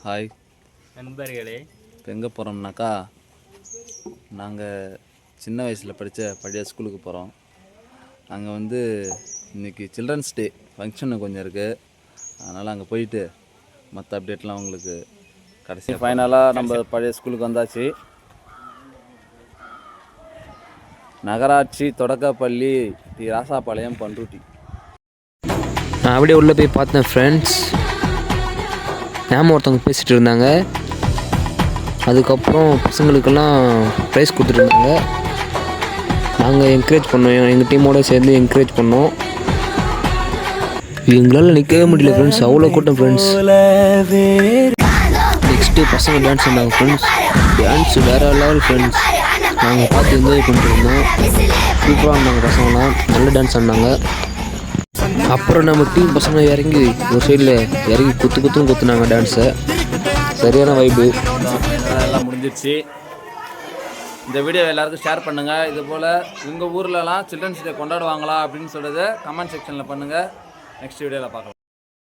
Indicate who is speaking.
Speaker 1: Hi
Speaker 2: நண்பர்களே,
Speaker 1: இப்போ எங்கே போகிறோம்னாக்கா நாங்கள் சின்ன வயசில் படித்த பழைய ஸ்கூலுக்கு போகிறோம். அங்கே வந்து இன்றைக்கி சில்ட்ரன்ஸ் டே ஃபங்க்ஷனு கொஞ்சம் இருக்குது. அதனால் அங்கே போயிட்டு மற்ற அப்டேட்லாம் உங்களுக்கு கடைசி ஃபைனலாக நம்ம பழைய ஸ்கூலுக்கு வந்தாச்சு. நகராட்சி தொடக்கப்பள்ளி டி ராசாபாளையம் பண்ருட்டி.
Speaker 3: நான் அப்படியே உள்ளே போய் பார்த்தேன் ஃப்ரெண்ட்ஸ். மேம் ஒருத்தவங்க பேசிகிட்டு இருந்தாங்க. அதுக்கப்புறம் பசங்களுக்கெல்லாம் ப்ரைஸ் கொடுத்துருந்தாங்க. நாங்கள் என்கரேஜ் பண்ணோம், எங்கள் டீமோடு சேர்ந்து என்கரேஜ் பண்ணோம். எங்களால் நிற்கவே முடியல ஃப்ரெண்ட்ஸ், அவ்வளோ கூட்டம் ஃப்ரெண்ட்ஸ். நெக்ஸ்ட்டு பசங்க டான்ஸ் ஆனாங்க ஃப்ரெண்ட்ஸ். டான்ஸ் வேறு லெவல் ஃப்ரெண்ட்ஸ். நாங்கள் பார்த்து என்ஜாய் பண்ணிட்டுருந்தோம். சூப்பராக இருந்தாங்க பசங்களாம், நல்ல டான்ஸ் ஆடினாங்க. அப்புறம் நம்ம டீம் பசங்க இறங்கி ஒரு சைடில் இறங்கி குத்துன்னு குத்துனாங்க டான்ஸை. சரியான வைப்பு.
Speaker 1: எல்லாம் முடிஞ்சிடுச்சு. இந்த வீடியோ எல்லாருக்கும் ஷேர் பண்ணுங்கள். இது போல் உங்கள் ஊர்லலாம் சில்ட்ரன்ஸ் டே கொண்டாடுவாங்களா அப்படின்னு சொல்கிறத கமெண்ட் செக்ஷனில் பண்ணுங்கள். நெக்ஸ்ட் வீடியோவில் பார்க்கலாம்.